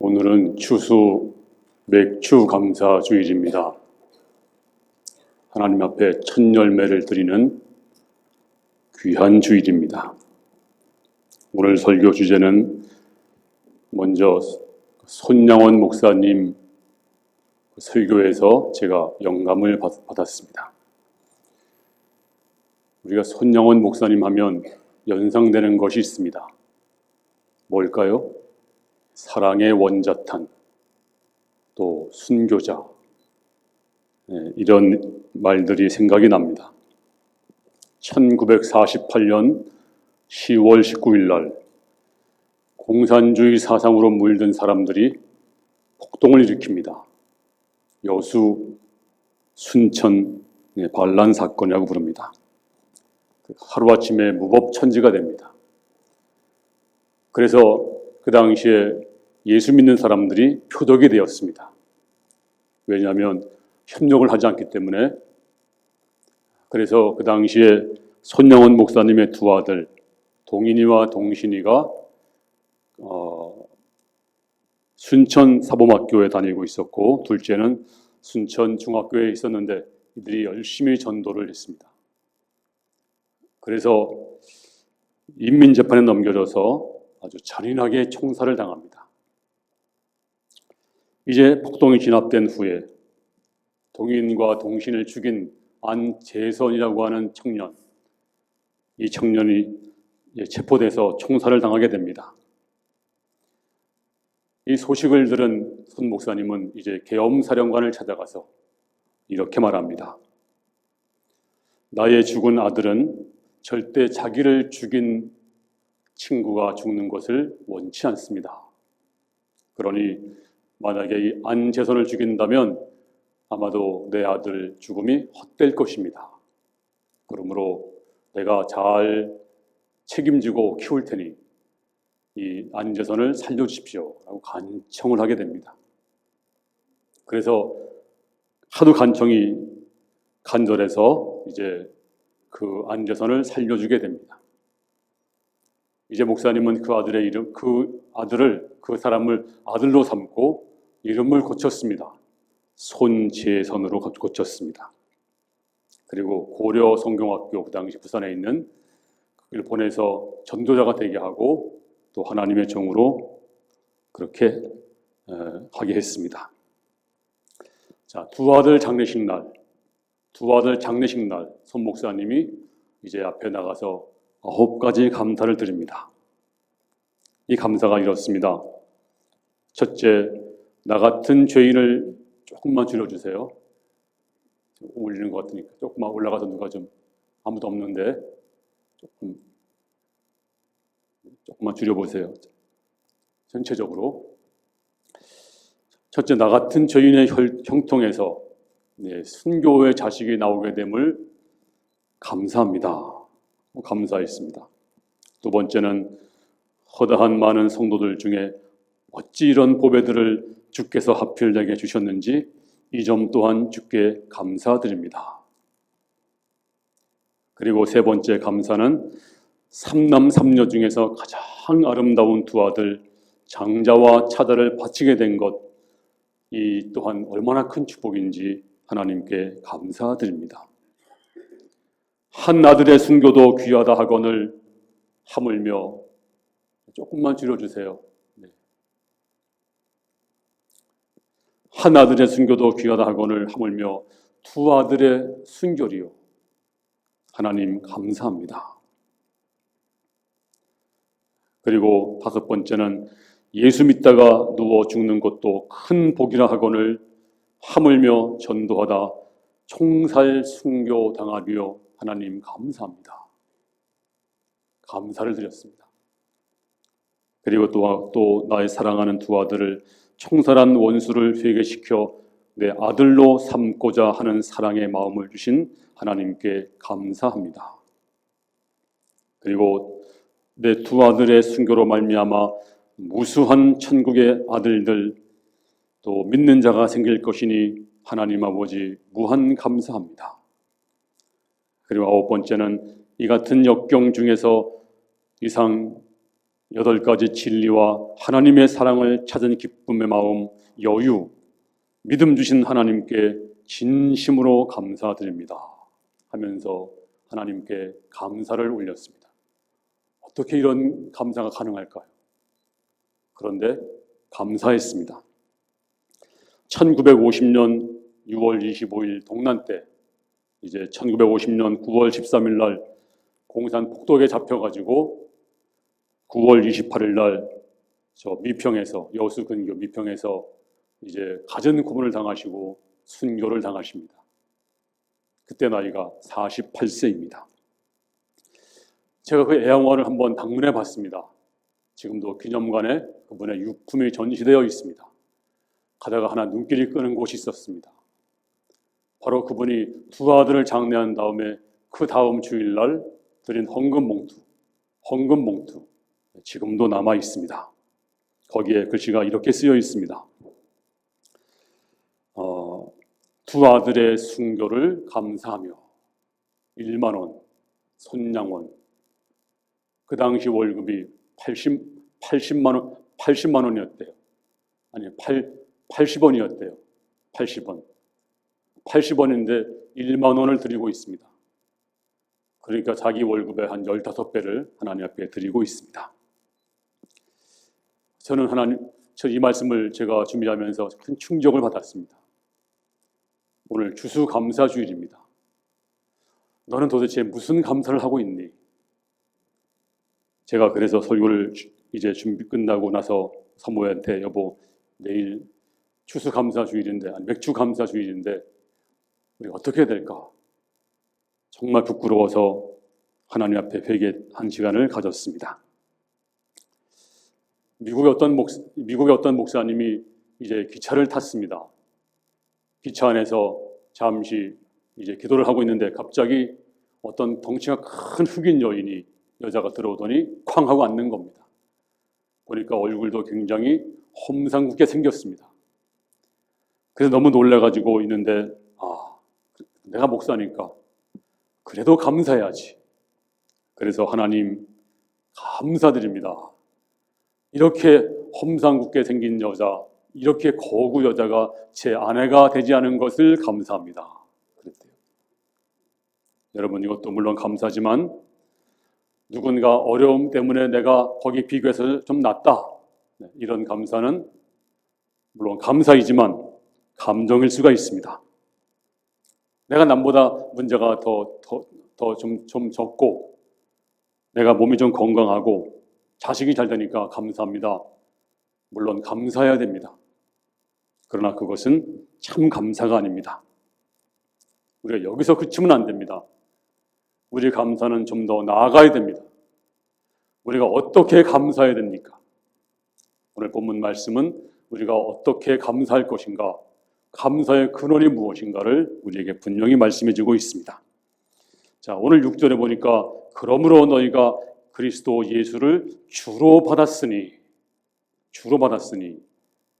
오늘은 추수 맥주 감사 주일입니다. 하나님 앞에 첫 열매를 드리는 귀한 주일입니다. 오늘 설교 주제는 먼저 손양원 목사님 설교에서 제가 영감을 받았습니다. 우리가 손양원 목사님 하면 연상되는 것이 있습니다. 뭘까요? 사랑의 원자탄, 또 순교자, 이런 말들이 생각이 납니다. 1948년 10월 19일 날 공산주의 사상으로 물든 사람들이 폭동을 일으킵니다. 여수 순천 반란 사건이라고 부릅니다. 하루아침에 무법천지가 됩니다. 그래서 그 당시에 예수 믿는 사람들이 표적이 되었습니다. 왜냐하면 협력을 하지 않기 때문에. 그래서 그 당시에 손양원 목사님의 두 아들 동인이와 동신이가 순천 사범학교에 다니고 있었고, 둘째는 순천 중학교에 있었는데 이들이 열심히 전도를 했습니다. 그래서 인민재판에 넘겨져서 아주 잔인하게 총살을 당합니다. 이제 폭동이 진압된 후에 동인과 동신을 죽인 안재선이라고 하는 청년, 이 청년이 체포돼서 총살을 당하게 됩니다. 이 소식을 들은 손 목사님은 이제 계엄사령관을 찾아가서 이렇게 말합니다. 나의 죽은 아들은 절대 자기를 죽인 친구가 죽는 것을 원치 않습니다. 그러니 만약에 이 안재선을 죽인다면 아마도 내 아들 죽음이 헛될 것입니다. 그러므로 내가 잘 책임지고 키울 테니 이 안재선을 살려주십시오 라고 간청을 하게 됩니다. 그래서 하도 간절해서 이제 그 안재선을 살려주게 됩니다. 이제 목사님은 그 사람을 아들로 삼고 이름을 고쳤습니다. 손재선으로 고쳤습니다. 그리고 고려 성경학교, 그 당시 부산에 있는 그를 보내서 전도자가 되게 하고 또 하나님의 종으로 그렇게 하게 했습니다. 자, 두 아들 장례식 날 손 목사님이 이제 앞에 나가서 9가지 감사를 드립니다. 이 감사가 이렇습니다. 첫째, 나 같은 죄인을 조금만 줄여주세요. 올리는 것 같으니까 조금만 올라가서 누가 좀, 아무도 없는데 조금만 줄여보세요. 전체적으로. 첫째, 나 같은 죄인의 형통에서 순교의 자식이 나오게 됨을 감사합니다. 감사했습니다. 두 번째는 허다한 많은 성도들 중에 어찌 이런 보배들을 주께서 하필 내게 주셨는지 이 점 또한 주께 감사드립니다. 그리고 세 번째 감사는 삼남삼녀 중에서 가장 아름다운 두 아들 장자와 차자를 바치게 된 것, 이 또한 얼마나 큰 축복인지 하나님께 감사드립니다. 한 아들의 순교도 귀하다 하거늘 하물며, 조금만 줄여주세요. 한 아들의 순교도 귀하다 하거늘 하물며 두 아들의 순교리요. 하나님 감사합니다. 그리고 다섯 번째는 예수 믿다가 누워 죽는 것도 큰 복이라 하거늘 하물며 전도하다 총살 순교 당하리요. 하나님 감사합니다. 감사를 드렸습니다. 그리고 또 나의 사랑하는 두 아들을 총살한 원수를 회개시켜 내 아들로 삼고자 하는 사랑의 마음을 주신 하나님께 감사합니다. 그리고 내 두 아들의 순교로 말미암아 무수한 천국의 아들들, 또 믿는 자가 생길 것이니 하나님 아버지 무한 감사합니다. 그리고 아홉 번째는 이 같은 역경 중에서 이상 8가지 진리와 하나님의 사랑을 찾은 기쁨의 마음, 여유, 믿음 주신 하나님께 진심으로 감사드립니다 하면서 하나님께 감사를 올렸습니다. 어떻게 이런 감사가 가능할까요? 그런데 감사했습니다. 1950년 6월 25일 동란 때, 이제 1950년 9월 13일 날 공산 폭독에 잡혀가지고 9월 28일 날 저 미평에서, 여수 근교 미평에서 이제 갖은 고문을 당하시고 순교를 당하십니다. 그때 나이가 48세입니다. 제가 그 애양원을 한번 방문해 봤습니다. 지금도 기념관에 그분의 유품이 전시되어 있습니다. 가다가 하나 눈길이 끄는 곳이 있었습니다. 바로 그분이 두 아들을 장례한 다음에 그 다음 주일날 드린 헌금 봉투 지금도 남아 있습니다. 거기에 글씨가 이렇게 쓰여 있습니다. 두 아들의 순교를 감사하며 1만 원, 손양원. 그 당시 월급이 80만 원이었대요. 아니, 80원이었대요. 80원. 80원인데 1만 원을 드리고 있습니다. 그러니까 자기 월급의 한 15배를 하나님 앞에 드리고 있습니다. 저는 이 말씀을 제가 준비하면서 큰 충격을 받았습니다. 오늘 추수감사주일입니다. 너는 도대체 무슨 감사를 하고 있니? 제가 그래서 설교를 이제 준비 끝나고 나서 사모한테 여보, 내일 추수감사주일인데, 아니 맥주감사주일인데 우리 어떻게 해야 될까? 정말 부끄러워서 하나님 앞에 회개한 시간을 가졌습니다. 미국의 어떤 목사님이 이제 기차를 탔습니다. 기차 안에서 잠시 이제 기도를 하고 있는데 갑자기 어떤 덩치가 큰 흑인 여자가 들어오더니 쾅 하고 앉는 겁니다. 보니까 얼굴도 굉장히 험상궂게 생겼습니다. 그래서 너무 놀라가지고 있는데, 내가 목사니까 그래도 감사해야지. 그래서 하나님 감사드립니다. 이렇게 험상궂게 생긴 여자, 이렇게 거구 여자가 제 아내가 되지 않은 것을 감사합니다. 그랬대요. 여러분, 이것도 물론 감사지만 누군가 어려움 때문에 내가 거기 비교해서 좀 낫다, 이런 감사는 물론 감사이지만 감정일 수가 있습니다. 내가 남보다 문제가 좀 적고 내가 몸이 좀 건강하고 자식이 잘 되니까 감사합니다. 물론 감사해야 됩니다. 그러나 그것은 참 감사가 아닙니다. 우리가 여기서 그치면 안 됩니다. 우리 감사는 좀 더 나아가야 됩니다. 우리가 어떻게 감사해야 됩니까? 오늘 본문 말씀은 우리가 어떻게 감사할 것인가, 감사의 근원이 무엇인가를 우리에게 분명히 말씀해 주고 있습니다. 자, 오늘 6절에 보니까 그러므로 너희가 그리스도 예수를 주로 받았으니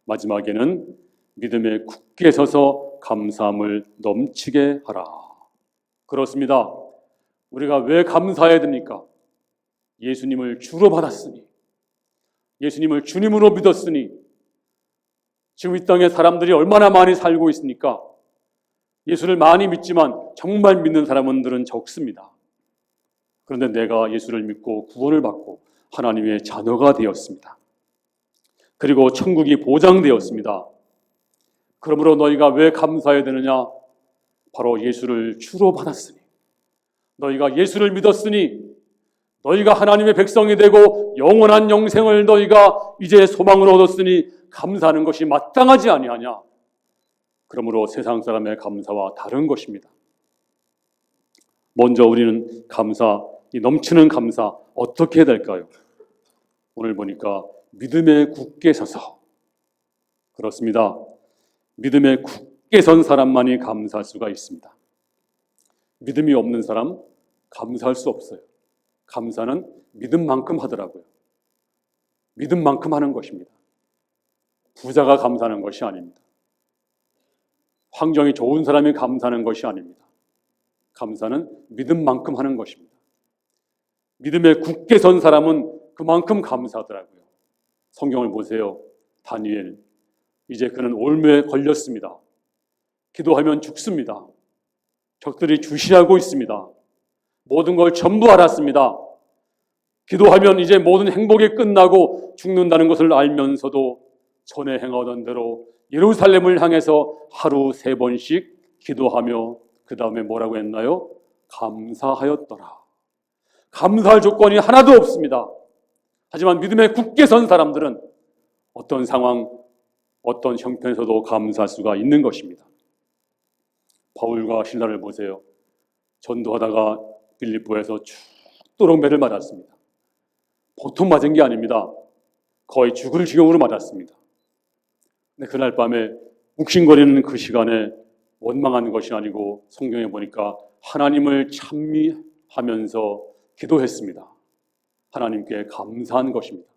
마지막에는 믿음에 굳게 서서 감사함을 넘치게 하라. 그렇습니다. 우리가 왜 감사해야 됩니까? 예수님을 주로 받았으니, 예수님을 주님으로 믿었으니. 지금 이 땅에 사람들이 얼마나 많이 살고 있습니까? 예수를 많이 믿지만 정말 믿는 사람들은 적습니다. 그런데 내가 예수를 믿고 구원을 받고 하나님의 자녀가 되었습니다. 그리고 천국이 보장되었습니다. 그러므로 너희가 왜 감사해야 되느냐? 바로 예수를 주로 받았으니, 너희가 예수를 믿었으니, 너희가 하나님의 백성이 되고 영원한 영생을 너희가 이제 소망으로 얻었으니 감사하는 것이 마땅하지 아니하냐? 그러므로 세상 사람의 감사와 다른 것입니다. 먼저 우리는 이 넘치는 감사 어떻게 해야 될까요? 오늘 보니까 믿음에 굳게 서서. 그렇습니다. 믿음에 굳게 선 사람만이 감사할 수가 있습니다. 믿음이 없는 사람 감사할 수 없어요. 감사는 믿음만큼 하더라고요. 믿음만큼 하는 것입니다. 부자가 감사하는 것이 아닙니다. 환경이 좋은 사람이 감사하는 것이 아닙니다. 감사는 믿음만큼 하는 것입니다. 믿음에 굳게 선 사람은 그만큼 감사하더라고요. 성경을 보세요. 다니엘, 이제 그는 올무에 걸렸습니다. 기도하면 죽습니다. 적들이 주시하고 있습니다. 모든 걸 전부 알았습니다. 기도하면 이제 모든 행복이 끝나고 죽는다는 것을 알면서도 전에 행하던 대로 예루살렘을 향해서 하루 3번씩 기도하며 그 다음에 뭐라고 했나요? 감사하였더라. 감사할 조건이 하나도 없습니다. 하지만 믿음에 굳게 선 사람들은 어떤 상황, 어떤 형편에서도 감사할 수가 있는 것입니다. 바울과 실라를 보세요. 전도하다가 빌립보에서 죽도록 매를 맞았습니다. 보통 맞은 게 아닙니다. 거의 죽을 지경으로 맞았습니다. 근데 그날 밤에 욱신거리는 그 시간에 원망한 것이 아니고 성경에 보니까 하나님을 찬미하면서 기도했습니다. 하나님께 감사한 것입니다.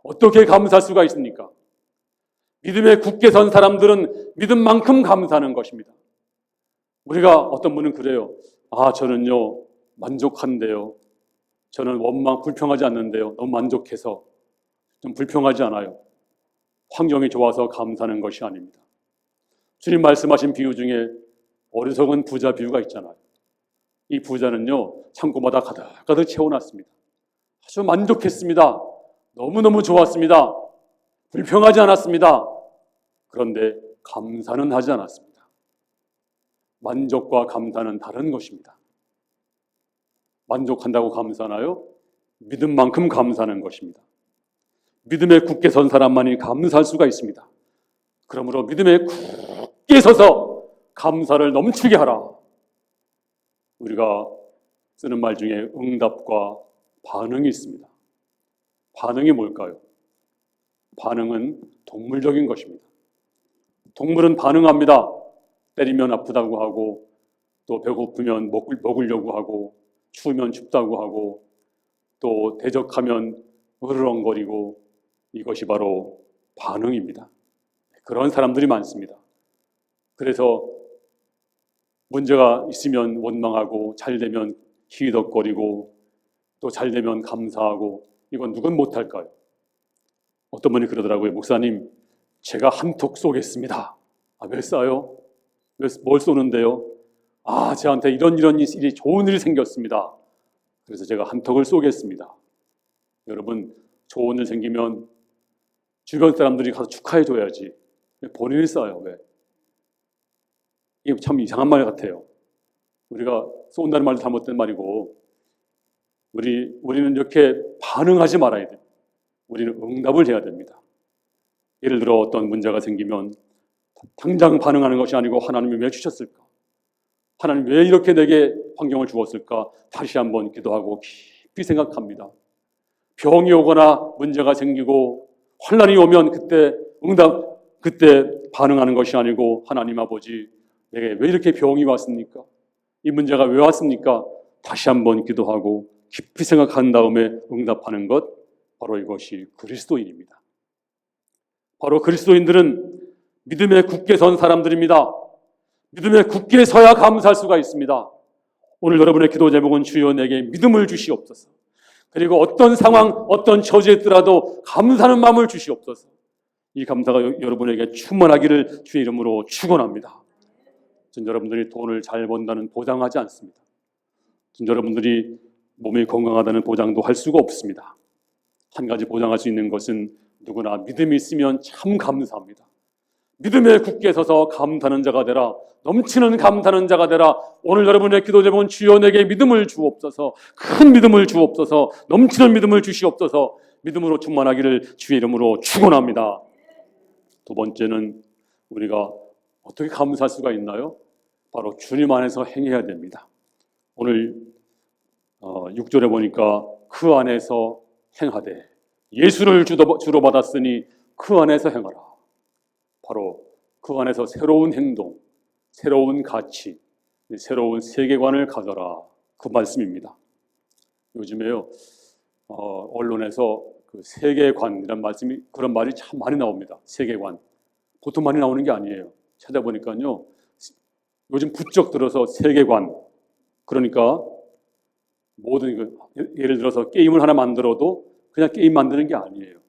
어떻게 감사할 수가 있습니까? 믿음에 굳게 선 사람들은 믿음만큼 감사하는 것입니다. 우리가 어떤 분은 그래요. 저는요 만족한데요. 저는 불평하지 않는데요. 너무 만족해서 좀 불평하지 않아요. 환경이 좋아서 감사하는 것이 아닙니다. 주님 말씀하신 비유 중에 어리석은 부자 비유가 있잖아요. 이 부자는요 창고마다 가득 채워놨습니다. 아주 만족했습니다. 너무너무 좋았습니다. 불평하지 않았습니다. 그런데 감사는 하지 않았습니다. 만족과 감사는 다른 것입니다. 만족한다고 감사하나요? 믿음만큼 감사하는 것입니다. 믿음에 굳게 선 사람만이 감사할 수가 있습니다. 그러므로 믿음에 굳게 서서 감사를 넘치게 하라. 우리가 쓰는 말 중에 응답과 반응이 있습니다. 반응이 뭘까요? 반응은 동물적인 것입니다. 동물은 반응합니다. 때리면 아프다고 하고 또 배고프면 먹으려고 하고 추우면 춥다고 하고 또 대적하면 으르렁거리고 이것이 바로 반응입니다. 그런 사람들이 많습니다. 그래서 문제가 있으면 원망하고 잘 되면 희덕거리고 또 잘 되면 감사하고 이건 누군 못할까요? 어떤 분이 그러더라고요. 목사님, 제가 한턱 쏘겠습니다. 왜 쏴요? 뭘 쏘는데요? 저한테 이런 일이 좋은 일이 생겼습니다. 그래서 제가 한턱을 쏘겠습니다. 여러분, 좋은 일 생기면 주변 사람들이 가서 축하해 줘야지. 본인이 쏴요. 왜? 이게 참 이상한 말 같아요. 우리가 쏜다는 말도 잘못된 말이고 우리는 이렇게 반응하지 말아야 돼요. 우리는 응답을 해야 됩니다. 예를 들어 어떤 문제가 생기면 당장 반응하는 것이 아니고 하나님이 왜 주셨을까? 하나님 왜 이렇게 내게 환경을 주었을까? 다시 한번 기도하고 깊이 생각합니다. 병이 오거나 문제가 생기고 환난이 오면 그때 반응하는 것이 아니고 하나님 아버지 내게 왜 이렇게 병이 왔습니까? 이 문제가 왜 왔습니까? 다시 한번 기도하고 깊이 생각한 다음에 응답하는 것, 바로 이것이 그리스도인입니다. 바로 그리스도인들은 믿음에 굳게 선 사람들입니다. 믿음에 굳게 서야 감사할 수가 있습니다. 오늘 여러분의 기도 제목은 주여 내게 믿음을 주시옵소서. 그리고 어떤 상황, 어떤 처지에 있더라도 감사하는 마음을 주시옵소서. 이 감사가 여러분에게 충만하기를 주의 이름으로 축원합니다. 전 여러분들이 돈을 잘 번다는 보장하지 않습니다. 전 여러분들이 몸이 건강하다는 보장도 할 수가 없습니다. 한 가지 보장할 수 있는 것은 누구나 믿음이 있으면 참 감사합니다. 믿음에 굳게 서서 감사하는 자가 되라. 넘치는 감사하는 자가 되라. 오늘 여러분의 기도 제목은 주여 내게 믿음을 주옵소서. 큰 믿음을 주옵소서. 넘치는 믿음을 주시옵소서. 믿음으로 충만하기를 주의 이름으로 축원합니다. 두 번째는 우리가 어떻게 감사할 수가 있나요? 바로 주님 안에서 행해야 됩니다. 오늘 6절에 보니까 그 안에서 행하되 예수를 주로 받았으니 그 안에서 행하라. 바로 그 안에서 새로운 행동, 새로운 가치, 새로운 세계관을 가져라. 그 말씀입니다. 요즘에요 언론에서 그 세계관이란 말씀이 그런 말이 참 많이 나옵니다. 세계관 보통 많이 나오는 게 아니에요. 찾아보니까요 요즘 부쩍 들어서 세계관, 그러니까 모든 예를 들어서 게임을 하나 만들어도 그냥 게임 만드는 게 아니에요.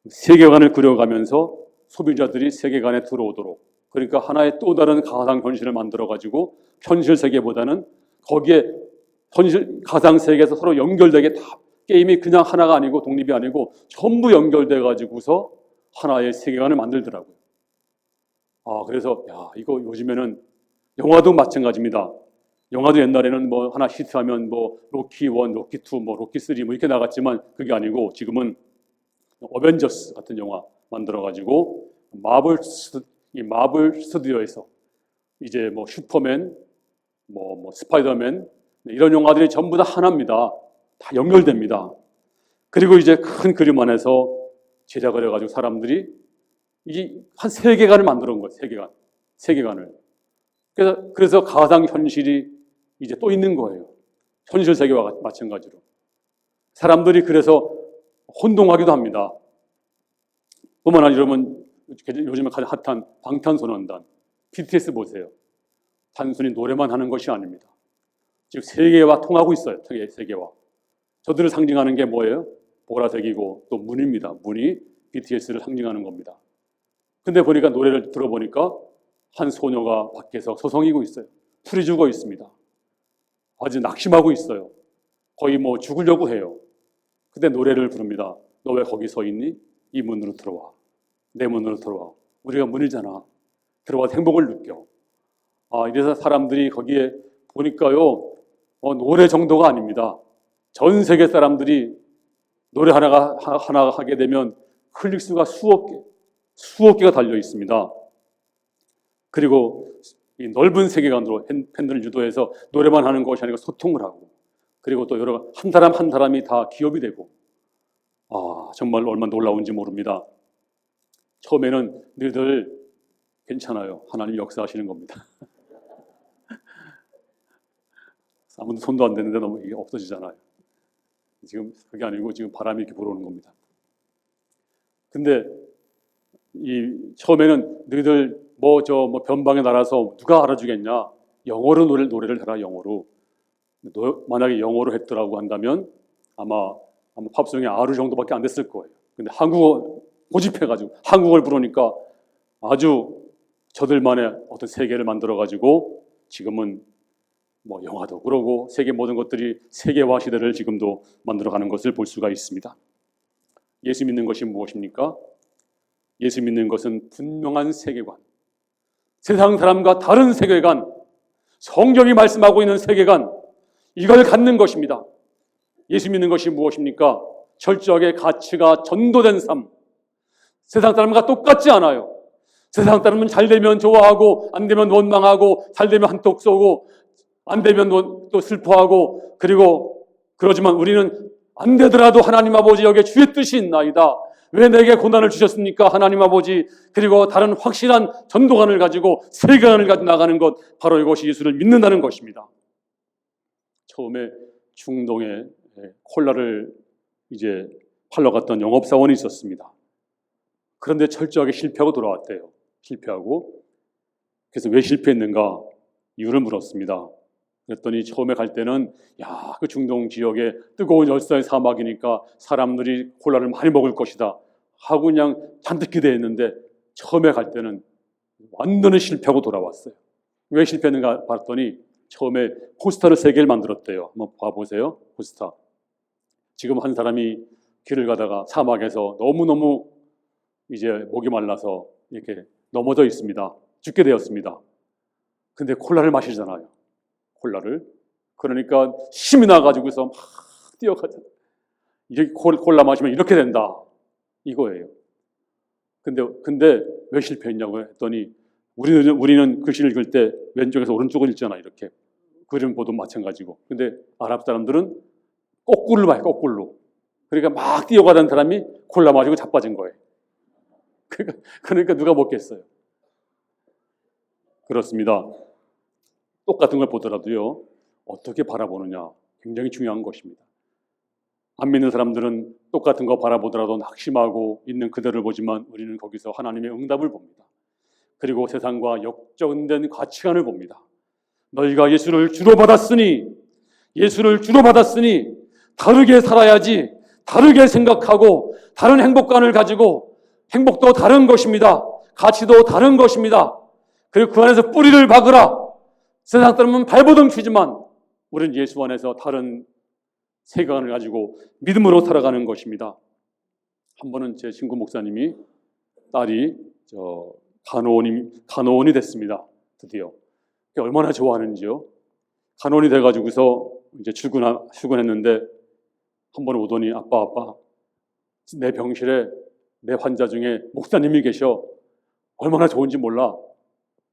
세계관을 그려가면서 소비자들이 세계관에 들어오도록, 그러니까 하나의 또 다른 가상 현실을 만들어가지고 현실 세계보다는 거기에 현실 가상 세계에서 서로 연결되게 다 게임이 그냥 하나가 아니고 독립이 아니고 전부 연결돼 가지고서 하나의 세계관을 만들더라고요. 그래서 이거 요즘에는 영화도 마찬가지입니다. 영화도 옛날에는 뭐 하나 히트하면 뭐 로키 1, 로키 2, 뭐 로키 3 뭐 이렇게 나갔지만 그게 아니고 지금은 어벤져스 같은 영화 만들어 가지고 마블 스튜디오에서 이제 뭐 슈퍼맨, 뭐 스파이더맨 이런 영화들이 전부 다 하나입니다. 다 연결됩니다. 그리고 이제 큰 그림 안에서 제작을 해가지고 사람들이 이 한 세계관을 만들어 온 거예요. 세계관을. 그래서 가상 현실이 이제 또 있는 거예요. 현실 세계와 마찬가지로. 사람들이 그래서 혼동하기도 합니다. 뿐만 아니라 여러분 요즘에 가장 핫한 방탄소년단 BTS 보세요. 단순히 노래만 하는 것이 아닙니다. 지금 세계와 통하고 있어요. 세계와. 저들을 상징하는 게 뭐예요? 보라색이고 또 문입니다. 문이 BTS를 상징하는 겁니다. 근데 보니까 노래를 들어보니까 한 소녀가 밖에서 서성이고 있어요. 풀이 죽어 있습니다. 아주 낙심하고 있어요. 거의 뭐 죽으려고 해요. 근데 노래를 부릅니다. 너 왜 거기 서 있니? 이 문으로 들어와. 내 문으로 들어와. 우리가 문이잖아. 들어와서 행복을 느껴. 이래서 사람들이 거기에 보니까요. 노래 정도가 아닙니다. 전 세계 사람들이 노래 하나 하게 되면 클릭수가 수억 개가 달려 있습니다. 그리고 이 넓은 세계관으로 팬들을 유도해서 노래만 하는 것이 아니고 소통을 하고, 그리고 또 여러 한 사람 한 사람이 다 기업이 되고, 정말 얼마나 놀라운지 모릅니다. 처음에는 너희들 괜찮아요. 하나님 역사하시는 겁니다. 아무도 손도 안 대는데 너무 이게 없어지잖아요. 지금 그게 아니고 지금 바람이 이렇게 불어오는 겁니다. 근데 처음에는 너희들 뭐 변방에 날아서 누가 알아주겠냐? 영어로 노래를 해라. 영어로. 만약에 영어로 했더라고 한다면 아마 팝송이 아루 정도밖에 안 됐을 거예요. 근데 한국어 고집해가지고 한국어를 부르니까 아주 저들만의 어떤 세계를 만들어가지고 지금은 뭐 영화도 그러고 세계 모든 것들이 세계화 시대를 지금도 만들어가는 것을 볼 수가 있습니다. 예수 믿는 것이 무엇입니까? 예수 믿는 것은 분명한 세계관, 세상 사람과 다른 세계관, 성경이 말씀하고 있는 세계관, 이걸 갖는 것입니다. 예수 믿는 것이 무엇입니까? 철저하게 가치가 전도된 삶. 세상 사람과 똑같지 않아요. 세상 사람은 잘 되면 좋아하고 안 되면 원망하고 잘 되면 한턱 쏘고 안 되면 또 슬퍼하고, 그리고 그러지만 우리는 안 되더라도 하나님 아버지 여기에 주의 뜻이 있나이다. 왜 내게 고난을 주셨습니까? 하나님 아버지. 그리고 다른 확실한 전도관을 가지고 세계관을 가지고 나가는 것, 바로 이것이 예수를 믿는다는 것입니다. 처음에 중동에 콜라를 이제 팔러 갔던 영업사원이 있었습니다. 그런데 철저하게 실패하고 돌아왔대요. 실패하고. 그래서 왜 실패했는가? 이유를 물었습니다. 그랬더니 처음에 갈 때는 그 중동 지역에 뜨거운 열사의 사막이니까 사람들이 콜라를 많이 먹을 것이다 하고 그냥 잔뜩 기대했는데 처음에 갈 때는 완전히 실패하고 돌아왔어요. 왜 실패했는가 봤더니 처음에 포스터를 3개를 만들었대요. 한번 봐보세요. 포스터. 지금 한 사람이 길을 가다가 사막에서 너무너무 이제 목이 말라서 이렇게 넘어져 있습니다. 죽게 되었습니다. 근데 콜라를 마시잖아요. 콜라를. 그러니까 힘이 나가지고서 막 뛰어가잖아요. 이렇게 콜라 마시면 이렇게 된다. 이거예요. 근데 왜 실패했냐고 했더니 우리는 글씨를 읽을 때 왼쪽에서 오른쪽을 읽잖아요. 이렇게. 그림 보도 마찬가지고. 근데 아랍 사람들은 거꾸로 봐요. 거꾸로. 그러니까 막 뛰어가던 사람이 콜라 마시고 자빠진 거예요. 그러니까 누가 먹겠어요? 그렇습니다. 똑같은 걸 보더라도요, 어떻게 바라보느냐 굉장히 중요한 것입니다. 안 믿는 사람들은 똑같은 거 바라보더라도 낙심하고 있는 그대를 보지만 우리는 거기서 하나님의 응답을 봅니다. 그리고 세상과 역전된 가치관을 봅니다. 너희가 예수를 주로 받았으니 다르게 살아야지, 다르게 생각하고 다른 행복관을 가지고 행복도 다른 것입니다. 가치도 다른 것입니다. 그리고 그 안에서 뿌리를 박으라. 세상 사람은 발버둥 치지만 우리는 예수 안에서 다른 세계관을 가지고 믿음으로 살아가는 것입니다. 한 번은 제 친구 목사님이 딸이 간호원이 됐습니다. 드디어. 얼마나 좋아하는지요. 간호원이 돼가지고서 이제 출근했는데 한 번 오더니 아빠 내 병실에 내 환자 중에 목사님이 계셔. 얼마나 좋은지 몰라.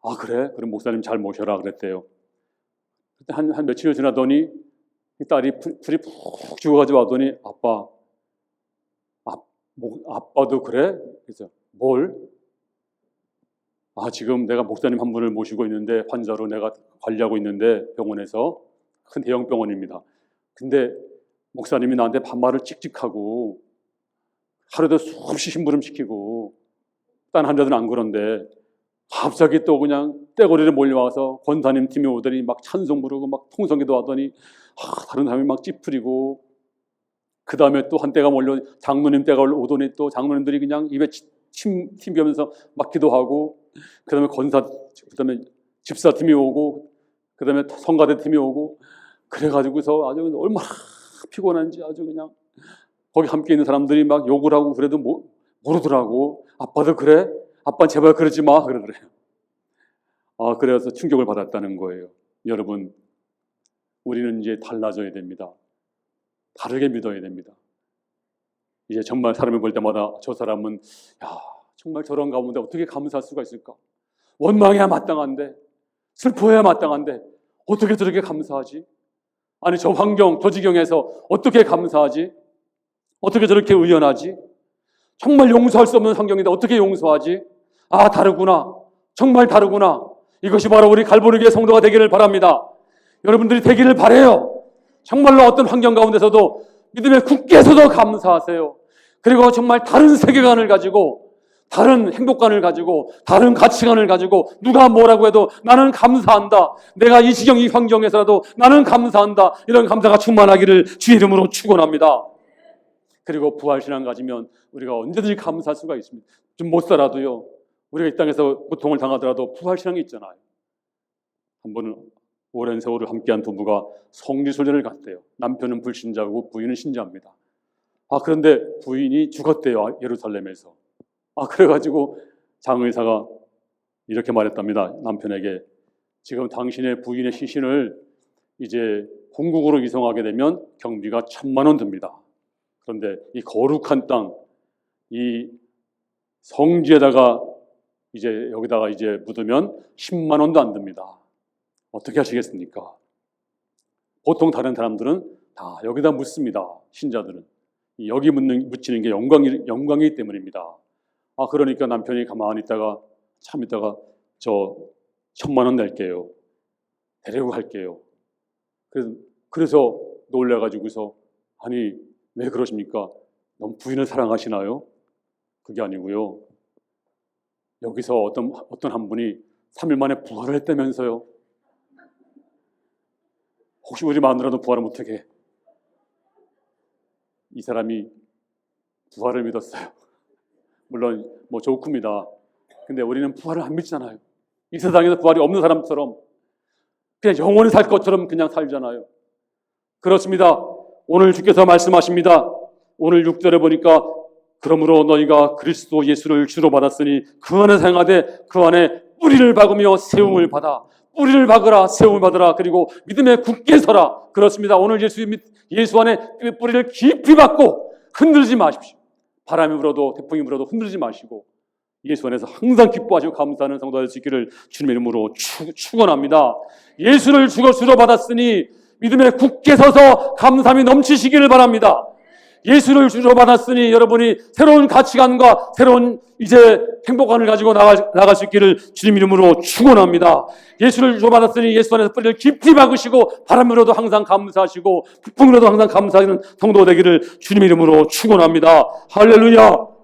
아 그래? 그럼 목사님 잘 모셔라 그랬대요. 그때 한 며칠 지나더니 이 딸이 풀이 푹 죽어가지고 와더니 아빠도 그래? 그래서 뭘? 아 지금 내가 목사님 한 분을 모시고 있는데 환자로 내가 관리하고 있는데 병원에서 큰 대형 병원입니다. 근데 목사님이 나한테 반말을 찍찍하고 하루도 수없이 심부름시키고 딴 환자들은 안 그런데 갑자기 또 그냥 떼거리를 몰려와서 권사님 팀이 오더니 막 찬송 부르고 막 통성기도 하더니 다른 사람이 막 찌푸리고 그 다음에 또 한때가 몰려 장로님 때가 오더니 또 장로님들이 그냥 입에 침 비우면서 막 기도하고 그 다음에 그 다음에 집사팀이 오고 그 다음에 성가대 팀이 오고 그래가지고서 아주 얼마나 피곤한지 아주 그냥 거기 함께 있는 사람들이 막 욕을 하고 그래도 모르더라고. 아빠도 그래? 아빠 제발 그러지 마 그러더래요. 그래서 충격을 받았다는 거예요. 여러분 우리는 이제 달라져야 됩니다. 다르게 믿어야 됩니다. 이제 정말 사람을 볼 때마다 저 사람은 정말 저런 가운데 어떻게 감사할 수가 있을까? 원망해야 마땅한데 슬퍼해야 마땅한데 어떻게 저렇게 감사하지? 아니 저 환경, 저 지경에서 어떻게 감사하지? 어떻게 저렇게 의연하지? 정말 용서할 수 없는 환경인데 어떻게 용서하지? 다르구나. 정말 다르구나. 이것이 바로 우리 갈보리교회 성도가 되기를 바랍니다. 여러분들이 되기를 바라요. 정말로 어떤 환경 가운데서도 믿음에 굳게 서도 감사하세요. 그리고 정말 다른 세계관을 가지고 다른 행복관을 가지고 다른 가치관을 가지고 누가 뭐라고 해도 나는 감사한다. 내가 이 지경 이 환경에서라도 나는 감사한다. 이런 감사가 충만하기를 주의 이름으로 축원합니다. 그리고 부활신앙 가지면 우리가 언제든지 감사할 수가 있습니다. 좀 못 살아도요. 우리가 이 땅에서 고통을 당하더라도 부활신앙이 있잖아요. 한 번은 오랜 세월을 함께한 부부가 성지순례를 갔대요. 남편은 불신자고 부인은 신자입니다. 그런데 부인이 죽었대요. 예루살렘에서. 그래가지고 장의사가 이렇게 말했답니다. 남편에게 지금 당신의 부인의 시신을 이제 본국으로 이송하게 되면 경비가 1,000만 원 듭니다. 그런데 이 거룩한 땅, 이 성지에다가 이제 여기다가 이제 묻으면 10만 원도 안 듭니다. 어떻게 하시겠습니까? 보통 다른 사람들은 다 여기다 묻습니다. 신자들은 여기 묻히는 게 영광이기 때문입니다. 그러니까 남편이 가만히 있다가 참 있다가 저 1,000만 원 낼게요. 데리고 갈게요. 그래서 놀래가지고서 아니 왜 그러십니까? 너무 부인을 사랑하시나요? 그게 아니고요. 여기서 어떤 한 분이 3일 만에 부활을 했다면서요. 혹시 우리 마누라도 부활을 못하게 이 사람이 부활을 믿었어요. 물론 좋습니다. 근데 우리는 부활을 안 믿잖아요. 이 세상에서 부활이 없는 사람처럼 그냥 영원히 살 것처럼 그냥 살잖아요. 그렇습니다. 오늘 주께서 말씀하십니다. 오늘 6절에 보니까 그러므로 너희가 그리스도 예수를 주로 받았으니 그 안에 행하되 그 안에 뿌리를 박으며 세움을 받아. 뿌리를 박으라, 세움을 받으라. 그리고 믿음에 굳게 서라. 그렇습니다. 오늘 예수 안에 뿌리를 깊이 박고 흔들지 마십시오. 바람이 불어도 태풍이 불어도 흔들지 마시고 예수 안에서 항상 기뻐하시고 감사하는 성도가 될 수 있기를 주님의 이름으로 축원합니다. 예수를 주로 받았으니 믿음에 굳게 서서 감사함이 넘치시기를 바랍니다. 예수를 주로 받았으니 여러분이 새로운 가치관과 새로운 이제 행복감을 가지고 나갈 수 있기를 주님 이름으로 축원합니다. 예수를 주로 받았으니 예수 안에서 뿌리를 깊이 박으시고 바람으로도 항상 감사하시고 북풍으로도 항상 감사하는 성도 되기를 주님 이름으로 축원합니다. 할렐루야.